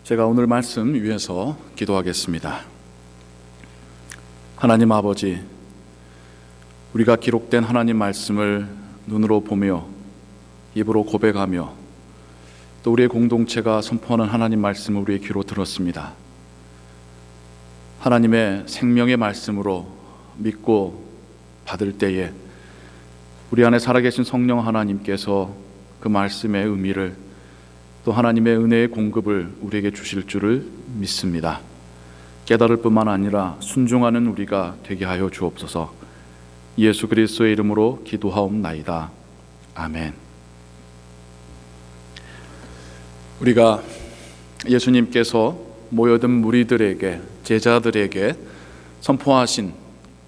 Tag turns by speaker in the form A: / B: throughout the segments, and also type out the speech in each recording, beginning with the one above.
A: 제가 오늘 말씀 위해서 기도하겠습니다. 하나님 아버지, 우리가 기록된 하나님 말씀을 눈으로 보며 입으로 고백하며 또 우리의 공동체가 선포하는 하나님 말씀을 우리의 귀로 들었습니다. 하나님의 생명의 말씀으로 믿고 받을 때에 우리 안에 살아계신 성령 하나님께서 그 말씀의 의미를 또 하나님의 은혜의 공급을 우리에게 주실 줄을 믿습니다. 깨달을 뿐만 아니라 순종하는 우리가 되게 하여 주옵소서. 예수 그리스도의 이름으로 기도하옵나이다. 아멘. 우리가 예수님께서 모여든 무리들에게, 제자들에게 선포하신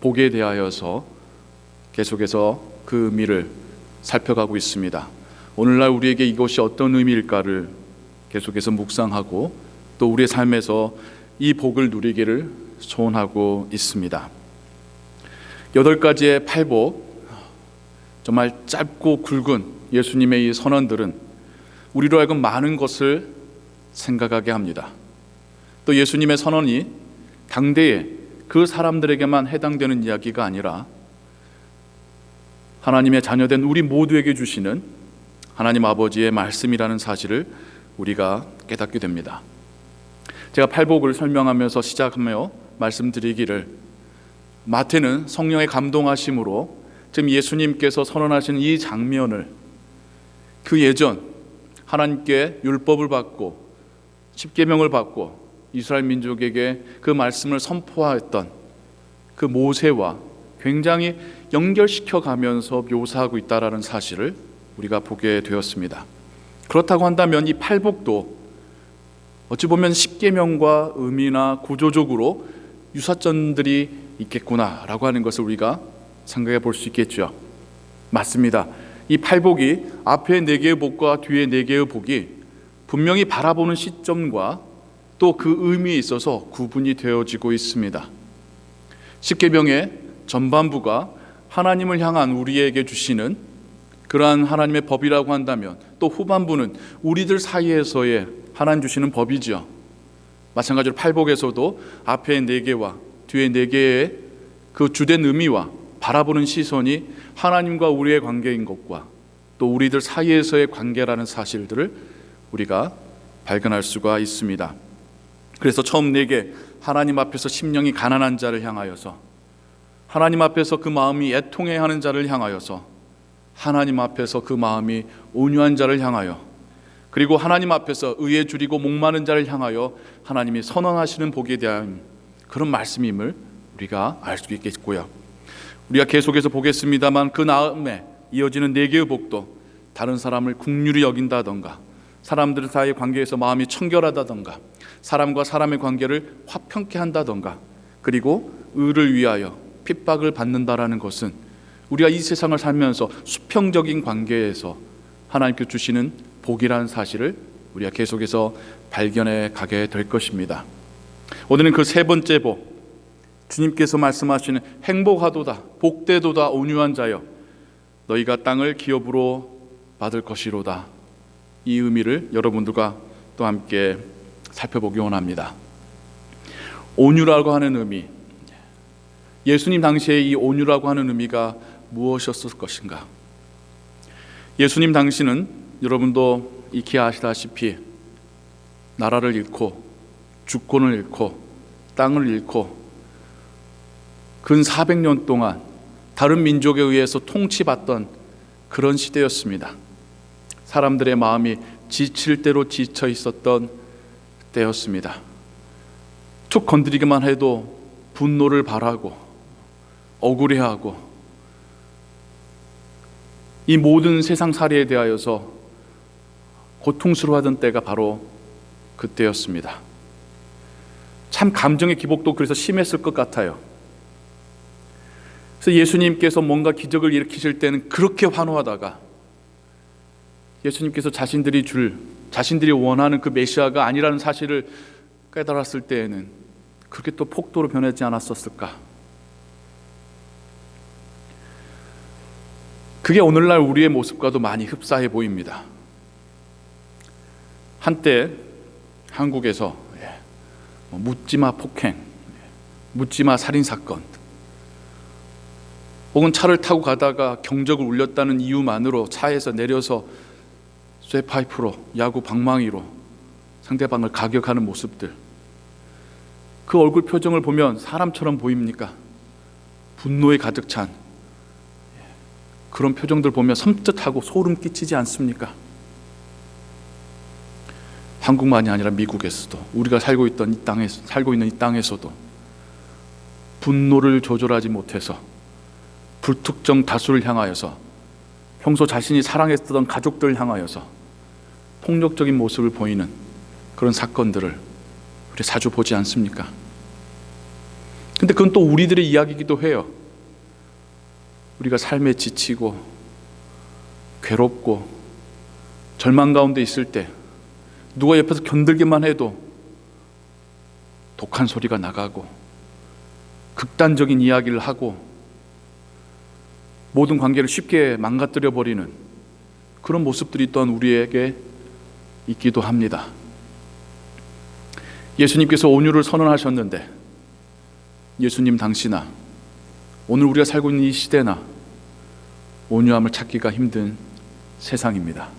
A: 복에 대하여서 계속해서 그 의미를 살펴가고 있습니다. 오늘날 우리에게 이것이 어떤 의미일까를 계속해서 묵상하고 또 우리의 삶에서 이 복을 누리기를 소원하고 있습니다. 8가지의 팔복, 정말 짧고 굵은 예수님의 이 선언들은 우리로 하여금 많은 것을 생각하게 합니다. 또 예수님의 선언이 당대에 그 사람들에게만 해당되는 이야기가 아니라 하나님의 자녀된 우리 모두에게 주시는 하나님 아버지의 말씀이라는 사실을 우리가 깨닫게 됩니다. 제가 팔복을 설명하면서 시작하며 말씀드리기를, 마태는 성령의 감동하심으로 지금 예수님께서 선언하신 이 장면을 그 예전 하나님께 율법을 받고 십계명을 받고 이스라엘 민족에게 그 말씀을 선포했던 그 모세와 굉장히 연결시켜 가면서 묘사하고 있다는 사실을 우리가 보게 되었습니다. 그렇다고 한다면 이 팔복도 어찌 보면 십계명과 의미나 구조적으로 유사점들이 있겠구나라고 하는 것을 우리가 생각해 볼 수 있겠죠. 맞습니다. 이 팔복이 앞에 4개의 복과 뒤에 4개의 복이 분명히 바라보는 시점과 또 그 의미에 있어서 구분이 되어지고 있습니다. 십계명의 전반부가 하나님을 향한 우리에게 주시는 그러한 하나님의 법이라고 한다면, 또 후반부는 우리들 사이에서의 하나님 주시는 법이죠. 마찬가지로 팔복에서도 앞에 4개와 뒤에 4개의 그 주된 의미와 바라보는 시선이 하나님과 우리의 관계인 것과 또 우리들 사이에서의 관계라는 사실들을 우리가 발견할 수가 있습니다. 그래서 처음 4개, 하나님 앞에서 심령이 가난한 자를 향하여서, 하나님 앞에서 그 마음이 애통해 하는 자를 향하여서, 하나님 앞에서 그 마음이 온유한 자를 향하여, 그리고 하나님 앞에서 의에 줄이고 목마른 자를 향하여 하나님이 선언하시는 복에 대한 그런 말씀임을 우리가 알 수 있겠고요. 우리가 계속해서 보겠습니다만 그 다음에 이어지는 4개의 복도 다른 사람을 긍휼히 여긴다던가, 사람들 사이의 관계에서 마음이 청결하다던가, 사람과 사람의 관계를 화평케 한다던가, 그리고 의를 위하여 핍박을 받는다라는 것은 우리가 이 세상을 살면서 수평적인 관계에서 하나님께 주시는 복이라는 사실을 우리가 계속해서 발견해 가게 될 것입니다. 오늘은 그 3번째 복, 주님께서 말씀하시는 행복하도다, 복되도다, 온유한 자여, 너희가 땅을 기업으로 받을 것이로다. 이 의미를 여러분들과 또 함께 살펴보기 원합니다. 온유라고 하는 의미, 예수님 당시에 이 온유라고 하는 의미가 무엇이었을 것인가? 예수님 당시는 여러분도 익히 아시다시피 나라를 잃고 주권을 잃고 땅을 잃고 근 400년 동안 다른 민족에 의해서 통치받던 그런 시대였습니다. 사람들의 마음이 지칠 대로 지쳐 있었던 때였습니다. 툭 건드리기만 해도 분노를 발하고 억울해하고, 이 모든 세상 살이에 대하여서 고통스러워하던 때가 바로 그때였습니다. 참 감정의 기복도 그래서 심했을 것 같아요. 그래서 예수님께서 뭔가 기적을 일으키실 때는 그렇게 환호하다가 예수님께서 자신들이 원하는 그 메시아가 아니라는 사실을 깨달았을 때에는 그렇게 또 폭도로 변하지 않았었을까? 그게 오늘날 우리의 모습과도 많이 흡사해 보입니다. 한때 한국에서 묻지마 폭행, 묻지마 살인 사건, 혹은 차를 타고 가다가 경적을 울렸다는 이유만으로 차에서 내려서 쇠파이프로, 야구 방망이로 상대방을 가격하는 모습들, 그 얼굴 표정을 보면 사람처럼 보입니까? 분노에 가득 찬 그런 표정들 보면 섬뜩하고 소름 끼치지 않습니까? 한국만이 아니라 미국에서도, 우리가 살고 있는 이 땅에서도 분노를 조절하지 못해서 불특정 다수를 향하여서, 평소 자신이 사랑했던 가족들을 향하여서 폭력적인 모습을 보이는 그런 사건들을 우리 자주 보지 않습니까? 근데 그건 또 우리들의 이야기이기도 해요. 우리가 삶에 지치고 괴롭고 절망 가운데 있을 때 누가 옆에서 견들기만 해도 독한 소리가 나가고 극단적인 이야기를 하고 모든 관계를 쉽게 망가뜨려 버리는 그런 모습들이 또한 우리에게 있기도 합니다. 예수님께서 온유를 선언하셨는데, 예수님 당시나 오늘 우리가 살고 있는 이 시대나 온유함을 찾기가 힘든 세상입니다.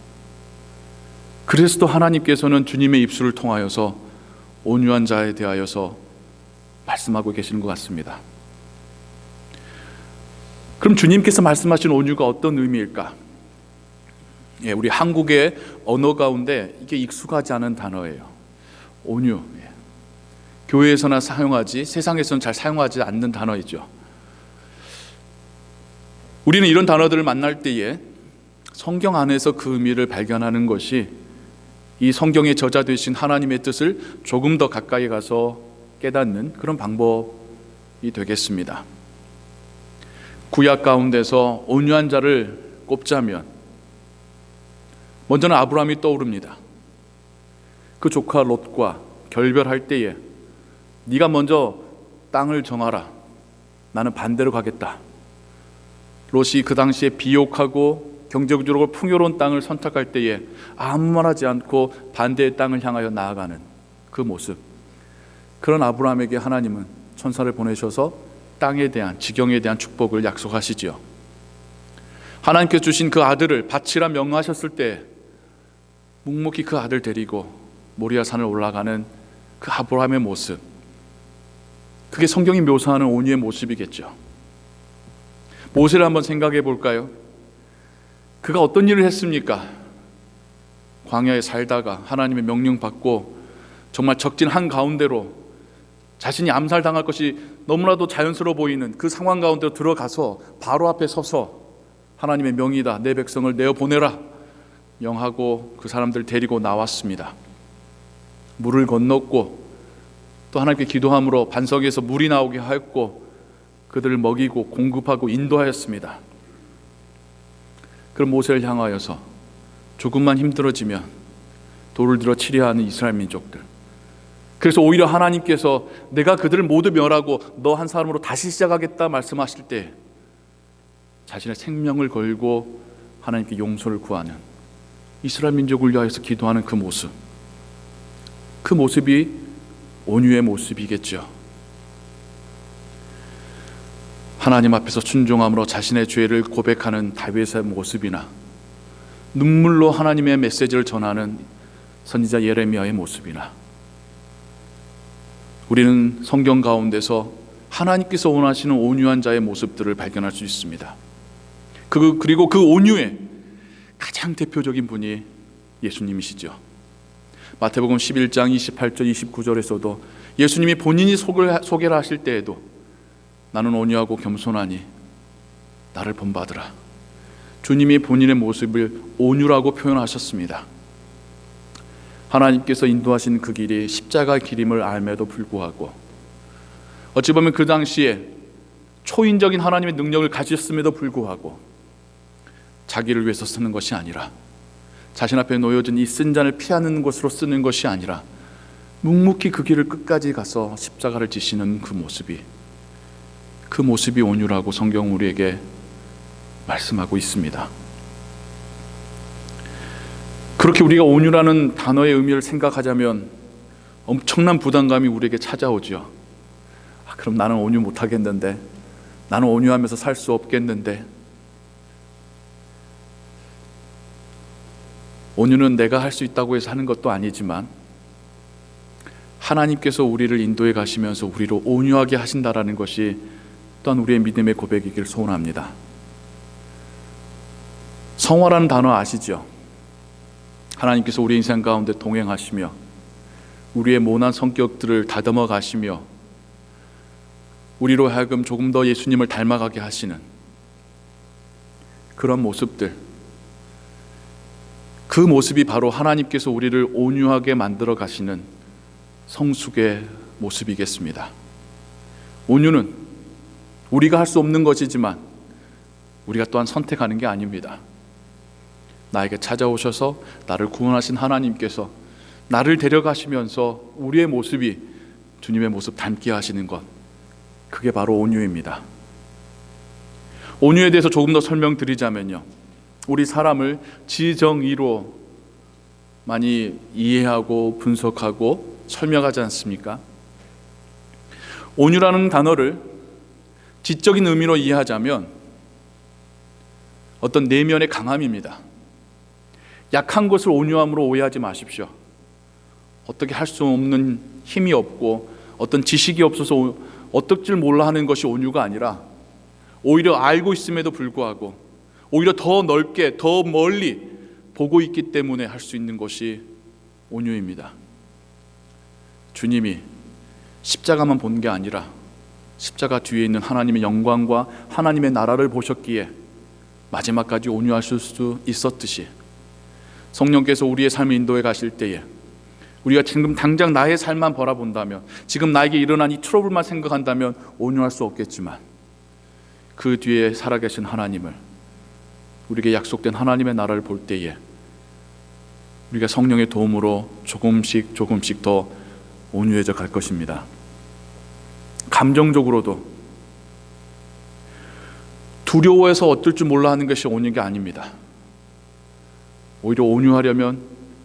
A: 그래서 또 하나님께서는 주님의 입술을 통하여서 온유한 자에 대하여서 말씀하고 계시는 것 같습니다. 그럼 주님께서 말씀하신 온유가 어떤 의미일까? 우리 한국의 언어 가운데 이게 익숙하지 않은 단어예요. 온유. 교회에서나 사용하지, 세상에서는 잘 사용하지 않는 단어이죠. 우리는 이런 단어들을 만날 때에 성경 안에서 그 의미를 발견하는 것이 이 성경의 저자 되신 하나님의 뜻을 조금 더 가까이 가서 깨닫는 그런 방법이 되겠습니다. 구약 가운데서 온유한 자를 꼽자면 먼저는 아브라함이 떠오릅니다. 그 조카 롯과 결별할 때에 네가 먼저 땅을 정하라, 나는 반대로 가겠다. 롯이 그 당시에 비옥하고 경제적으로 풍요로운 땅을 선택할 때에 아무 말하지 않고 반대의 땅을 향하여 나아가는 그 모습, 그런 아브라함에게 하나님은 천사를 보내셔서 땅에 대한, 지경에 대한 축복을 약속하시지요. 하나님께서 주신 그 아들을 바치라 명하셨을 때 묵묵히 그 아들 데리고 모리아 산을 올라가는 그 아브라함의 모습, 그게 성경이 묘사하는 온유의 모습이겠죠. 모세를 한번 생각해 볼까요? 그가 어떤 일을 했습니까? 광야에 살다가 하나님의 명령 받고 정말 적진 한가운데로 자신이 암살당할 것이 너무나도 자연스러워 보이는 그 상황 가운데로 들어가서 바로 앞에 서서 하나님의 명이다, 내 백성을 내어보내라 명하고 그 사람들 데리고 나왔습니다. 물을 건넜고 또 하나님께 기도함으로 반석에서 물이 나오게 하였고 그들을 먹이고 공급하고 인도하였습니다. 그런 모세를 향하여서 조금만 힘들어지면 돌을 들어 치려 하는 이스라엘 민족들, 그래서 오히려 하나님께서 내가 그들을 모두 멸하고 너 한 사람으로 다시 시작하겠다 말씀하실 때 자신의 생명을 걸고 하나님께 용서를 구하는 이스라엘 민족을 위하여서 기도하는 그 모습, 그 모습이 온유의 모습이겠죠. 하나님 앞에서 순종함으로 자신의 죄를 고백하는 다윗의 모습이나 눈물로 하나님의 메시지를 전하는 선지자 예레미야의 모습이나, 우리는 성경 가운데서 하나님께서 원하시는 온유한 자의 모습들을 발견할 수 있습니다. 그리고 그 온유의 가장 대표적인 분이 예수님이시죠. 마태복음 11장 28절 29절에서도 예수님이 본인이 소개를 하실 때에도 나는 온유하고 겸손하니 나를 본받으라, 주님이 본인의 모습을 온유라고 표현하셨습니다. 하나님께서 인도하신 그 길이 십자가의 길임을 알매도 불구하고 어찌 보면 그 당시에 초인적인 하나님의 능력을 가졌음에도 불구하고 자기를 위해서 쓰는 것이 아니라, 자신 앞에 놓여진 이 쓴 잔을 피하는 것으로 쓰는 것이 아니라 묵묵히 그 길을 끝까지 가서 십자가를 지시는 그 모습이 온유라고 성경은 우리에게 말씀하고 있습니다. 그렇게 우리가 온유라는 단어의 의미를 생각하자면 엄청난 부담감이 우리에게 찾아오죠. 그럼 나는 온유 못하겠는데, 나는 온유하면서 살 수 없겠는데. 온유는 내가 할 수 있다고 해서 하는 것도 아니지만 하나님께서 우리를 인도해 가시면서 우리로 온유하게 하신다라는 것이 또한 우리의 믿음의 고백이길 소원합니다. 성화라는 단어 아시죠? 하나님께서 우리 인생 가운데 동행하시며 우리의 모난 성격들을 다듬어 가시며 우리로 하여금 조금 더 예수님을 닮아가게 하시는 그런 모습들, 그 모습이 바로 하나님께서 우리를 온유하게 만들어 가시는 성숙의 모습이겠습니다. 온유는 우리가 할 수 없는 것이지만 우리가 또한 선택하는 게 아닙니다. 나에게 찾아오셔서 나를 구원하신 하나님께서 나를 데려가시면서 우리의 모습이 주님의 모습 닮게 하시는 것, 그게 바로 온유입니다. 온유에 대해서 조금 더 설명드리자면요, 우리 사람을 지정의로 많이 이해하고 분석하고 설명하지 않습니까? 온유라는 단어를 지적인 의미로 이해하자면 어떤 내면의 강함입니다. 약한 것을 온유함으로 오해하지 마십시오. 어떻게 할 수 없는 힘이 없고 어떤 지식이 없어서 어떨 줄 몰라 하는 것이 온유가 아니라, 오히려 알고 있음에도 불구하고 오히려 더 넓게 더 멀리 보고 있기 때문에 할 수 있는 것이 온유입니다. 주님이 십자가만 본 게 아니라 십자가 뒤에 있는 하나님의 영광과 하나님의 나라를 보셨기에 마지막까지 온유하실 수 있었듯이, 성령께서 우리의 삶을 인도해 가실 때에 우리가 지금 당장 나의 삶만 바라본다면, 지금 나에게 일어난 이 트러블만 생각한다면 온유할 수 없겠지만, 그 뒤에 살아계신 하나님을, 우리에게 약속된 하나님의 나라를 볼 때에 우리가 성령의 도움으로 조금씩 더 온유해져 갈 것입니다. 감정적으로도 두려워해서 어떨 줄 몰라 하는 것이 온유가 아닙니다. 오히려 온유하려면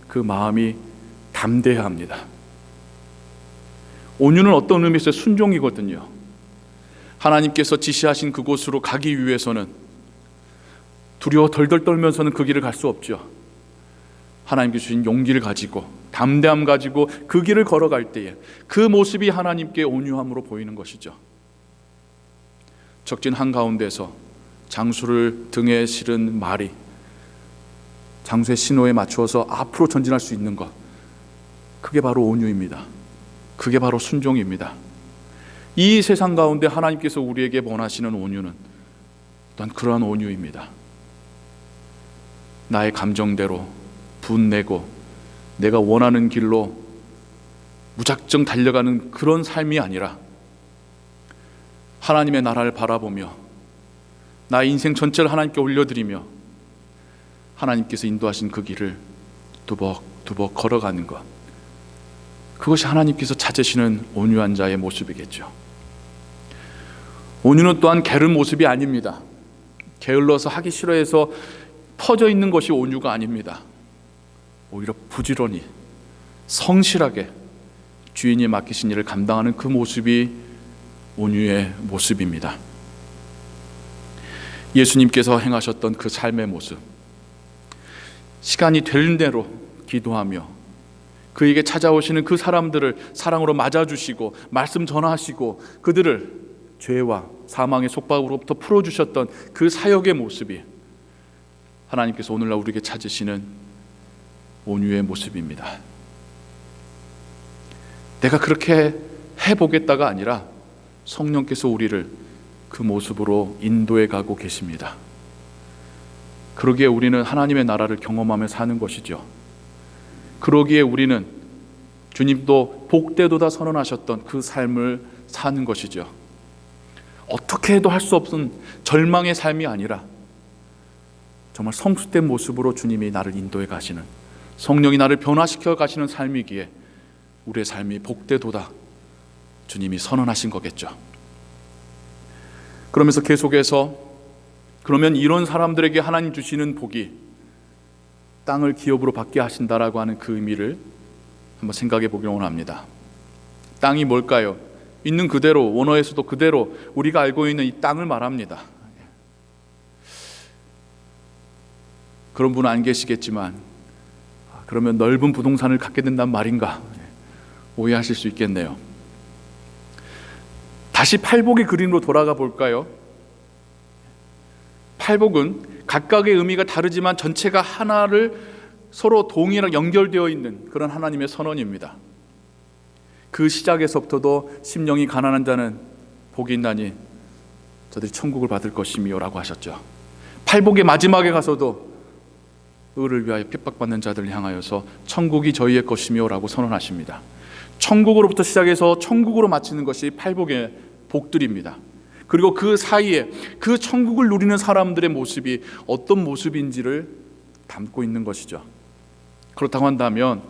A: 그 마음이 담대해야 합니다. 온유는 어떤 의미에서 순종이거든요. 하나님께서 지시하신 그곳으로 가기 위해서는 두려워 덜덜 떨면서는 그 길을 갈 수 없죠. 하나님께 주신 용기를 가지고 담대함 가지고 그 길을 걸어갈 때에 그 모습이 하나님께 온유함으로 보이는 것이죠. 적진 한가운데서 장수를 등에 실은 말이 장수의 신호에 맞추어서 앞으로 전진할 수 있는 것, 그게 바로 온유입니다. 그게 바로 순종입니다. 이 세상 가운데 하나님께서 우리에게 원하시는 온유는 또한 그러한 온유입니다. 나의 감정대로 분내고 내가 원하는 길로 무작정 달려가는 그런 삶이 아니라, 하나님의 나라를 바라보며 나의 인생 전체를 하나님께 올려드리며 하나님께서 인도하신 그 길을 두벅두벅 걸어가는 것, 그것이 하나님께서 찾으시는 온유한 자의 모습이겠죠. 온유는 또한 게으른 모습이 아닙니다. 게을러서 하기 싫어해서 퍼져 있는 것이 온유가 아닙니다. 오히려 부지런히 성실하게 주인이 맡기신 일을 감당하는 그 모습이 온유의 모습입니다. 예수님께서 행하셨던 그 삶의 모습, 시간이 되는 대로 기도하며 그에게 찾아오시는 그 사람들을 사랑으로 맞아주시고 말씀 전하시고 그들을 죄와 사망의 속박으로부터 풀어주셨던 그 사역의 모습이 하나님께서 오늘날 우리에게 찾으시는 온유의 모습입니다. 내가 그렇게 해보겠다가 아니라 성령께서 우리를 그 모습으로 인도해 가고 계십니다. 그러기에 우리는 하나님의 나라를 경험하며 사는 것이죠. 그러기에 우리는 주님도 복되도다 선언하셨던 그 삶을 사는 것이죠. 어떻게 해도 할 수 없는 절망의 삶이 아니라 정말 성숙된 모습으로 주님이 나를 인도해 가시는, 성령이 나를 변화시켜 가시는 삶이기에 우리의 삶이 복되도다 주님이 선언하신 거겠죠. 그러면서 계속해서 그러면 이런 사람들에게 하나님 주시는 복이 땅을 기업으로 받게 하신다라고 하는 그 의미를 한번 생각해 보기를 원합니다. 땅이 뭘까요? 있는 그대로, 원어에서도 그대로 우리가 알고 있는 이 땅을 말합니다. 그런 분은 안 계시겠지만, 그러면 넓은 부동산을 갖게 된단 말인가 오해하실 수 있겠네요. 다시 팔복의 그림으로 돌아가 볼까요? 팔복은 각각의 의미가 다르지만 전체가 하나를 서로 동일하게 연결되어 있는 그런 하나님의 선언입니다. 그 시작에서부터도 심령이 가난한 자는 복이 있나니 저들이 천국을 받을 것이며 라고 하셨죠. 팔복의 마지막에 가서도 의를 위하여 핍박받는 자들을 향하여서 천국이 저희의 것이며 라고 선언하십니다. 천국으로부터 시작해서 천국으로 마치는 것이 팔복의 복들입니다. 그리고 그 사이에 그 천국을 누리는 사람들의 모습이 어떤 모습인지를 담고 있는 것이죠. 그렇다고 한다면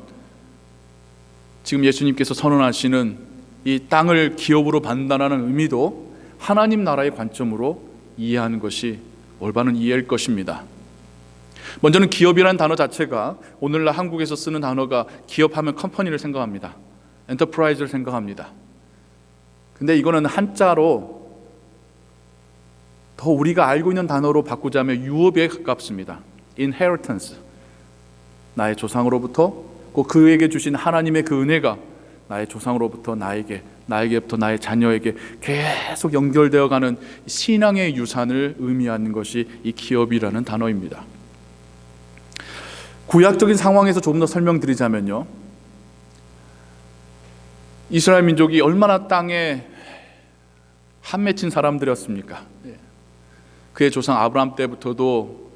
A: 지금 예수님께서 선언하시는 이 땅을 기업으로 받는다는 의미도 하나님 나라의 관점으로 이해하는 것이 올바른 이해일 것입니다. 먼저는 기업이라는 단어 자체가 오늘날 한국에서 쓰는 단어가 기업하면 컴퍼니를 생각합니다. 엔터프라이즈를 생각합니다. 근데 이거는 한자로 더 우리가 알고 있는 단어로 바꾸자면 유업에 가깝습니다. inheritance, 나의 조상으로부터 꼭 그에게 주신 하나님의 그 은혜가 나의 조상으로부터 나에게부터 나의 자녀에게 계속 연결되어가는 신앙의 유산을 의미하는 것이 이 기업이라는 단어입니다. 구약적인 상황에서 조금 더 설명드리자면요, 이스라엘 민족이 얼마나 땅에 한 맺힌 사람들이었습니까? 그의 조상 아브라함 때부터도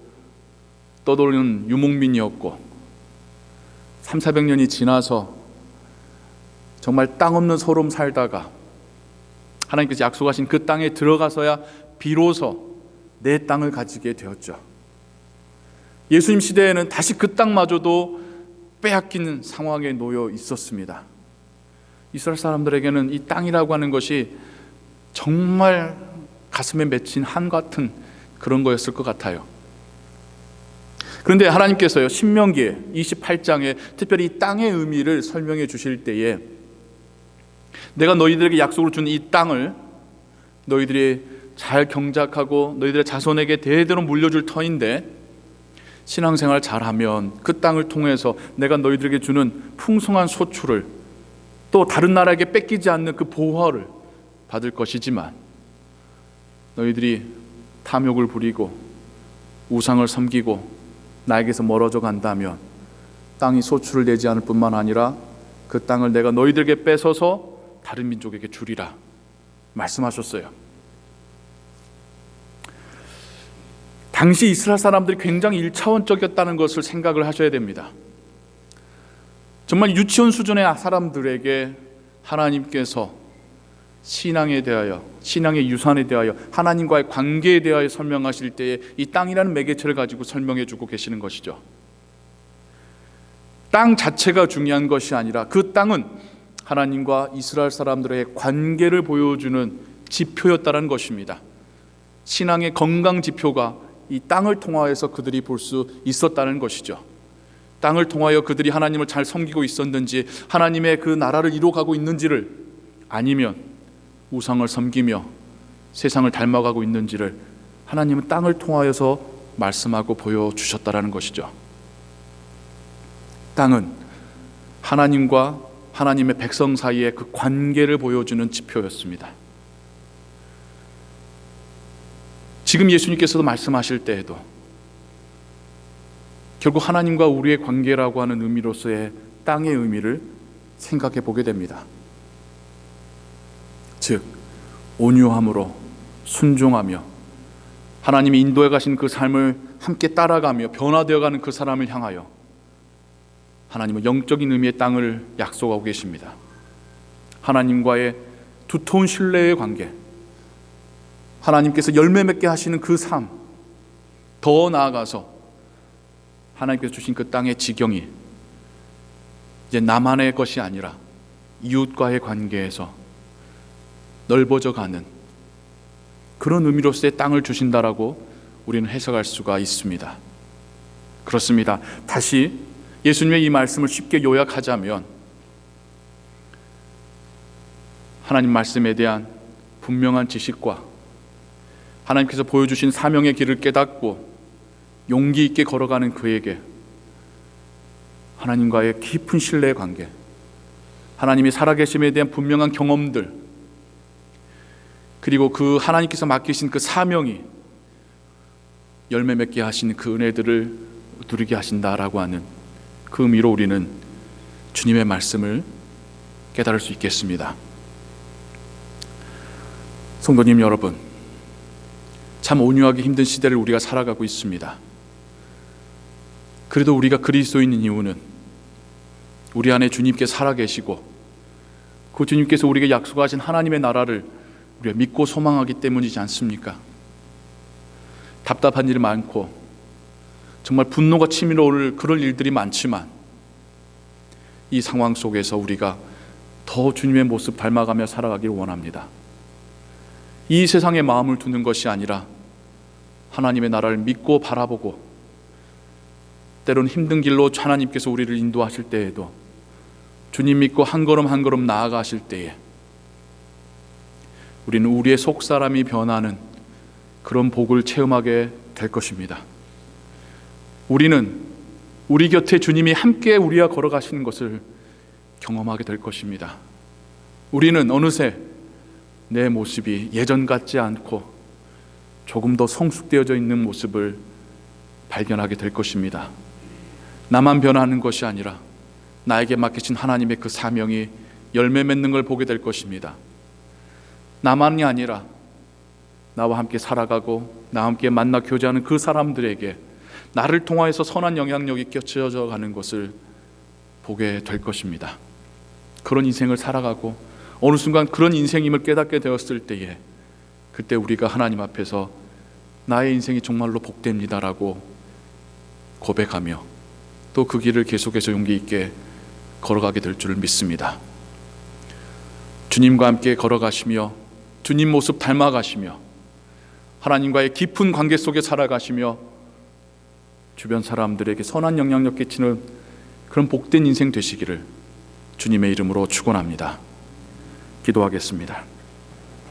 A: 떠도는 유목민이었고 300~400년이 지나서 정말 땅 없는 소름 살다가 하나님께서 약속하신 그 땅에 들어가서야 비로소 내 땅을 가지게 되었죠. 예수님 시대에는 다시 그 땅마저도 빼앗기는 상황에 놓여 있었습니다. 이스라엘 사람들에게는 이 땅이라고 하는 것이 정말 가슴에 맺힌 한 같은 그런 거였을 것 같아요. 그런데 하나님께서요, 신명기 28장에 특별히 이 땅의 의미를 설명해 주실 때에 내가 너희들에게 약속을 준 이 땅을 너희들이 잘 경작하고 너희들의 자손에게 대대로 물려줄 터인데 신앙생활 잘하면 그 땅을 통해서 내가 너희들에게 주는 풍성한 소출을 또 다른 나라에게 뺏기지 않는 그 보호를 받을 것이지만 너희들이 탐욕을 부리고 우상을 섬기고 나에게서 멀어져 간다면 땅이 소출을 내지 않을 뿐만 아니라 그 땅을 내가 너희들에게 뺏어서 다른 민족에게 주리라 말씀하셨어요. 당시 이스라엘 사람들이 굉장히 일차원적이었다는 것을 생각을 하셔야 됩니다. 정말 유치원 수준의 사람들에게 하나님께서 신앙에 대하여, 신앙의 유산에 대하여, 하나님과의 관계에 대하여 설명하실 때에 이 땅이라는 매개체를 가지고 설명해 주고 계시는 것이죠. 땅 자체가 중요한 것이 아니라 그 땅은 하나님과 이스라엘 사람들의 관계를 보여주는 지표였다는 것입니다. 신앙의 건강 지표가 이 땅을 통하여서 그들이 볼 수 있었다는 것이죠. 땅을 통하여 그들이 하나님을 잘 섬기고 있었는지, 하나님의 그 나라를 이루어가고 있는지를, 아니면 우상을 섬기며 세상을 닮아가고 있는지를 하나님은 땅을 통하여서 말씀하고 보여주셨다라는 것이죠. 땅은 하나님과 하나님의 백성 사이의 그 관계를 보여주는 지표였습니다. 지금 예수님께서도 말씀하실 때에도 결국 하나님과 우리의 관계라고 하는 의미로서의 땅의 의미를 생각해 보게 됩니다. 즉 온유함으로 순종하며 하나님이 인도해 가신 그 삶을 함께 따라가며 변화되어가는 그 사람을 향하여 하나님은 영적인 의미의 땅을 약속하고 계십니다. 하나님과의 두터운 신뢰의 관계, 하나님께서 열매 맺게 하시는 그 삶, 더 나아가서 하나님께서 주신 그 땅의 지경이 이제 나만의 것이 아니라 이웃과의 관계에서 넓어져 가는 그런 의미로서의 땅을 주신다라고 우리는 해석할 수가 있습니다. 그렇습니다. 다시 예수님의 이 말씀을 쉽게 요약하자면 하나님 말씀에 대한 분명한 지식과 하나님께서 보여주신 사명의 길을 깨닫고 용기 있게 걸어가는 그에게 하나님과의 깊은 신뢰의 관계, 하나님이 살아계심에 대한 분명한 경험들, 그리고 그 하나님께서 맡기신 그 사명이 열매 맺게 하신 그 은혜들을 누리게 하신다라고 하는 그 의미로 우리는 주님의 말씀을 깨달을 수 있겠습니다. 성도님 여러분, 참 온유하기 힘든 시대를 우리가 살아가고 있습니다. 그래도 우리가 그리스도인인 이유는 우리 안에 주님께 살아계시고 그 주님께서 우리에게 약속하신 하나님의 나라를 우리가 믿고 소망하기 때문이지 않습니까? 답답한 일이 많고 정말 분노가 치밀어 오를 그럴 일들이 많지만 이 상황 속에서 우리가 더 주님의 모습 닮아가며 살아가길 원합니다. 이 세상에 마음을 두는 것이 아니라 하나님의 나라를 믿고 바라보고 때로는 힘든 길로 하나님께서 우리를 인도하실 때에도 주님 믿고 한 걸음 한 걸음 나아가실 때에 우리는 우리의 속사람이 변하는 그런 복을 체험하게 될 것입니다. 우리는 우리 곁에 주님이 함께 우리와 걸어가시는 것을 경험하게 될 것입니다. 우리는 어느새 내 모습이 예전 같지 않고 조금 더 성숙되어져 있는 모습을 발견하게 될 것입니다. 나만 변하는 것이 아니라 나에게 맡기신 하나님의 그 사명이 열매 맺는 걸 보게 될 것입니다. 나만이 아니라 나와 함께 살아가고 나와 함께 만나 교제하는 그 사람들에게 나를 통하여서 선한 영향력이 껴쳐져 가는 것을 보게 될 것입니다. 그런 인생을 살아가고 어느 순간 그런 인생임을 깨닫게 되었을 때에 그때 우리가 하나님 앞에서 나의 인생이 정말로 복됩니다라고 고백하며 또 그 길을 계속해서 용기 있게 걸어가게 될 줄을 믿습니다. 주님과 함께 걸어가시며 주님 모습 닮아가시며 하나님과의 깊은 관계 속에 살아가시며 주변 사람들에게 선한 영향력 끼치는 그런 복된 인생 되시기를 주님의 이름으로 축원합니다. 기도하겠습니다.